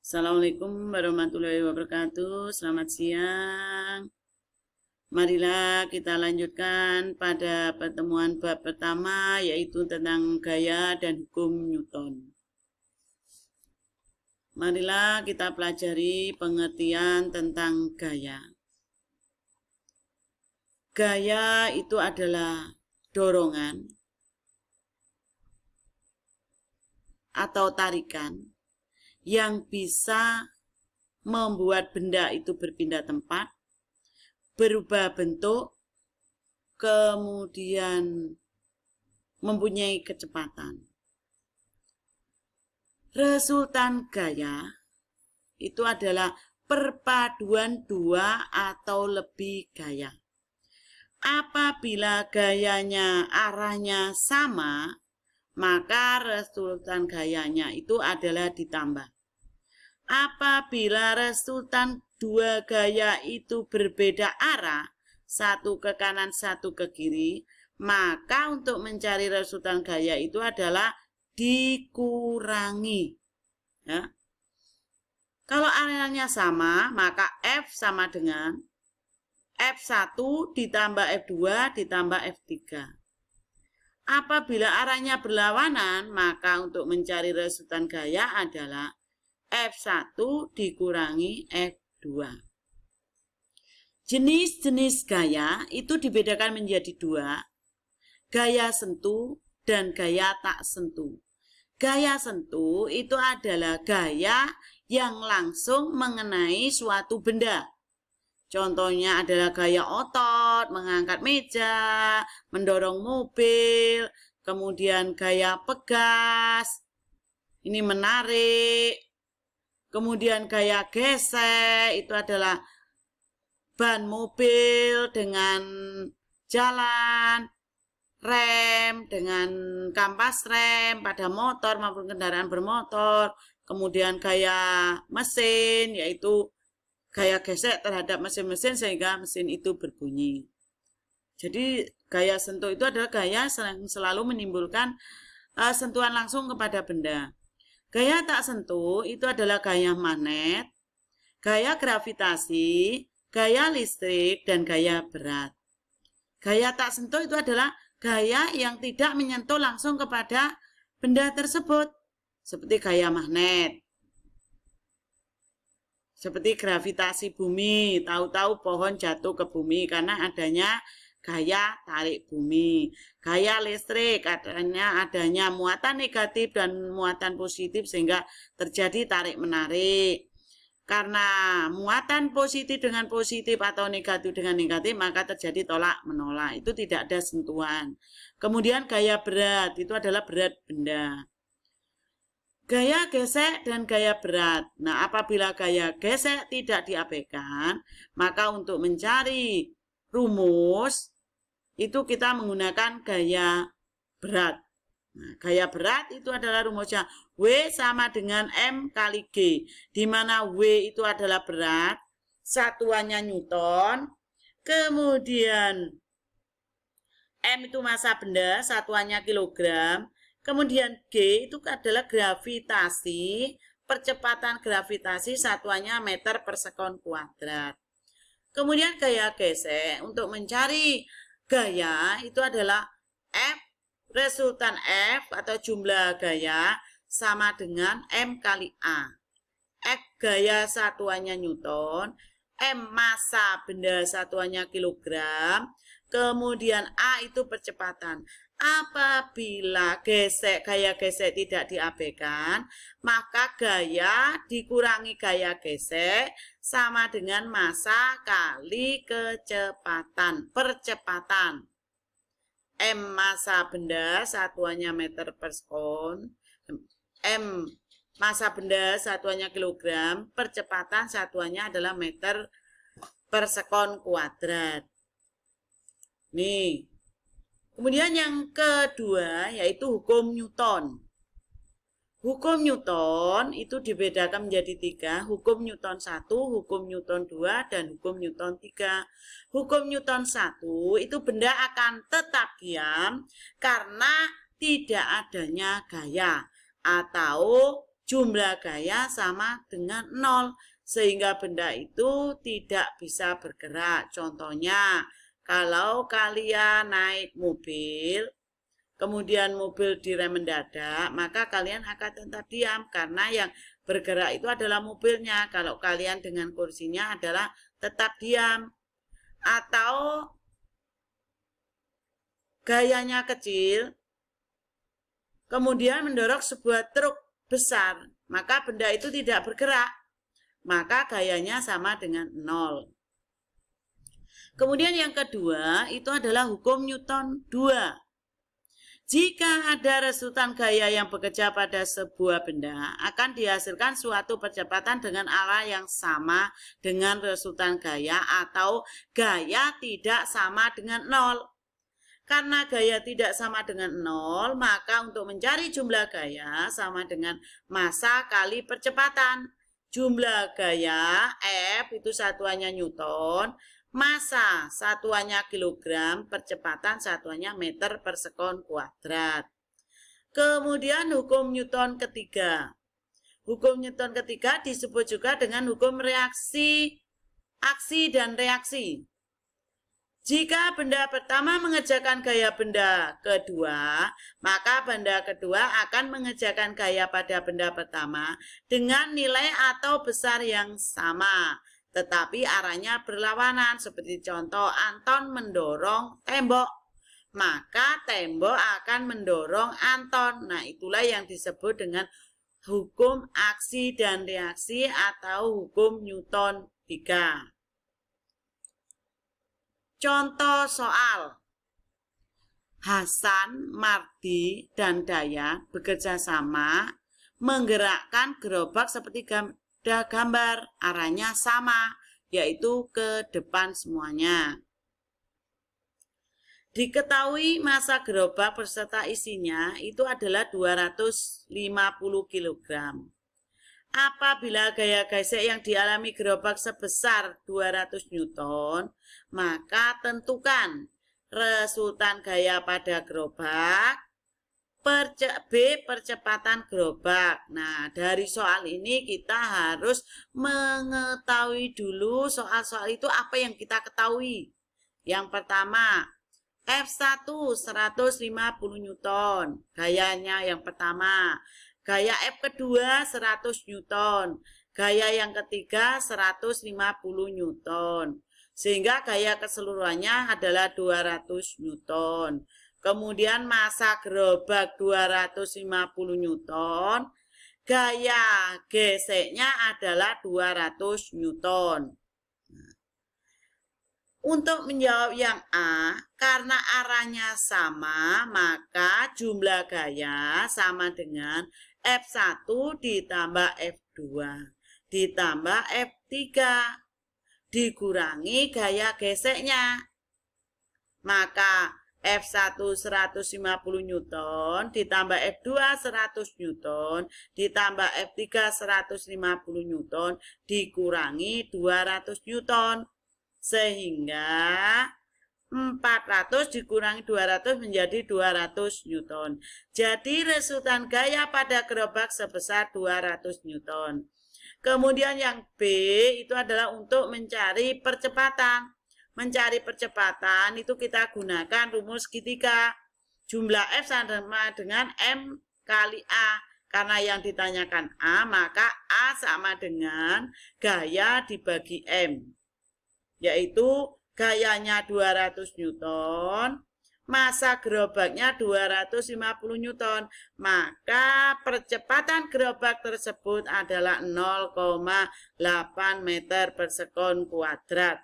Assalamualaikum warahmatullahi wabarakatuh. Selamat siang. Marilah kita lanjutkan pada pertemuan bab pertama, yaitu tentang gaya dan hukum Newton. Marilah kita pelajari pengertian tentang gaya. Gaya itu adalah dorongan atau tarikan yang bisa membuat benda itu berpindah tempat, berubah bentuk, kemudian mempunyai kecepatan. Resultan gaya itu adalah perpaduan dua atau lebih gaya. Apabila gayanya arahnya sama, maka resultan gayanya itu adalah ditambah. Apabila resultan dua gaya itu berbeda arah, satu ke kanan, satu ke kiri, maka untuk mencari resultan gaya itu adalah dikurangi. Ya. Kalau arahnya sama, maka F sama dengan F1 ditambah F2 ditambah F3. Apabila arahnya berlawanan, maka untuk mencari resultan gaya adalah F1 dikurangi F2. Jenis-jenis gaya itu dibedakan menjadi dua, gaya sentuh dan gaya tak sentuh. Gaya sentuh itu adalah gaya yang langsung mengenai suatu benda. Contohnya adalah gaya otot, mengangkat meja, mendorong mobil, kemudian gaya pegas, ini menarik, kemudian gaya gesek, itu adalah ban mobil dengan jalan, rem dengan kampas rem pada motor maupun kendaraan bermotor, kemudian gaya mesin, yaitu gaya gesek terhadap mesin-mesin sehingga mesin itu berbunyi. Jadi gaya sentuh itu adalah gaya yang selalu menimbulkan sentuhan langsung kepada benda. Gaya tak sentuh itu adalah gaya magnet, gaya gravitasi, gaya listrik, dan gaya berat. Gaya tak sentuh itu adalah gaya yang tidak menyentuh langsung kepada benda tersebut, seperti gaya magnet. Seperti gravitasi bumi, tahu-tahu pohon jatuh ke bumi karena adanya gaya tarik bumi. Gaya listrik adanya muatan negatif dan muatan positif sehingga terjadi tarik-menarik. Karena muatan positif dengan positif atau negatif dengan negatif, maka terjadi tolak-menolak. Itu tidak ada sentuhan. Kemudian gaya berat, itu adalah berat benda. Gaya gesek dan gaya berat. Nah, apabila gaya gesek tidak diabaikan, maka untuk mencari rumus, itu kita menggunakan gaya berat. Nah, gaya berat itu adalah rumusnya W sama dengan M kali G, di mana W itu adalah berat, satuannya Newton, kemudian M itu massa benda, satuannya kilogram, kemudian G itu adalah gravitasi, percepatan gravitasi, satuannya meter per sekon kuadrat. Kemudian gaya gesek, untuk mencari gaya itu adalah F, resultan F atau jumlah gaya sama dengan M kali A. F gaya satuannya Newton, M massa benda satuannya kilogram, kemudian A itu percepatan. Apabila gaya gesek tidak diabaikan, maka gaya dikurangi gaya gesek sama dengan massa kali kecepatan, percepatan. M massa benda satuannya meter per sekon, M massa benda satuannya kilogram, percepatan satuannya adalah meter per sekon kuadrat. Nih. Kemudian yang kedua yaitu hukum Newton. Hukum Newton itu dibedakan menjadi tiga, hukum Newton 1, hukum Newton 2, dan hukum Newton 3. Hukum Newton 1 itu benda akan tetap diam karena tidak adanya gaya atau jumlah gaya sama dengan 0. Sehingga benda itu tidak bisa bergerak. Contohnya, kalau kalian naik mobil, kemudian mobil direm mendadak, maka kalian akan tetap diam karena yang bergerak itu adalah mobilnya. Kalau kalian dengan kursinya adalah tetap diam. Atau gayanya kecil, kemudian mendorong sebuah truk besar, maka benda itu tidak bergerak. Maka gayanya sama dengan 0. Kemudian yang kedua itu adalah hukum Newton 2. Jika ada resultan gaya yang bekerja pada sebuah benda, akan dihasilkan suatu percepatan dengan arah yang sama dengan resultan gaya atau gaya tidak sama dengan 0. Karena gaya tidak sama dengan 0, maka untuk mencari jumlah gaya sama dengan massa kali percepatan. Jumlah gaya F itu satuannya Newton, massa satuannya kilogram, percepatan satuannya meter per sekon kuadrat. Kemudian hukum Newton ketiga. Hukum Newton ketiga disebut juga dengan hukum reaksi, aksi dan reaksi. Jika benda pertama mengerjakan gaya benda kedua, maka benda kedua akan mengerjakan gaya pada benda pertama dengan nilai atau besar yang sama, tetapi arahnya berlawanan. Seperti contoh, Anton mendorong tembok, maka tembok akan mendorong Anton. Nah, itulah yang disebut dengan hukum aksi dan reaksi atau hukum Newton 3. Contoh soal. Hasan, Mardi, dan Dayat bekerja sama menggerakkan gerobak seperti gambar. Arahnya sama, yaitu ke depan semuanya. Diketahui massa gerobak beserta isinya itu adalah 250 kg. Apabila gaya gesek yang dialami gerobak sebesar 200 Newton, maka tentukan resultan gaya pada gerobak B percepatan gerobak. Nah, dari soal ini kita harus mengetahui dulu soal-soal itu apa yang kita ketahui. Yang pertama, F1 150 Newton, gayanya yang pertama. Gaya F kedua 100 Newton. Gaya yang ketiga 150 Newton. Sehingga gaya keseluruhannya adalah 200 Newton. Kemudian massa gerobak 250 Newton. Gaya geseknya adalah 200 Newton. Untuk menjawab yang A, karena arahnya sama, maka jumlah gaya sama dengan F1 ditambah F2 ditambah F3 dikurangi gaya geseknya. Maka F1 150 Newton ditambah F2 100 Newton ditambah F3 150 Newton dikurangi 200 Newton. Sehingga 400 dikurangi 200 menjadi 200 Newton. Jadi resultan gaya pada gerobak sebesar 200 Newton. Kemudian yang B itu adalah untuk mencari percepatan. Mencari percepatan itu kita gunakan rumus segitiga. Jumlah F sama dengan M kali A. Karena yang ditanyakan A, maka A sama dengan gaya dibagi M. Yaitu gayanya 200 Newton, massa gerobaknya 250 Newton, maka percepatan gerobak tersebut adalah 0,8 meter per sekon kuadrat.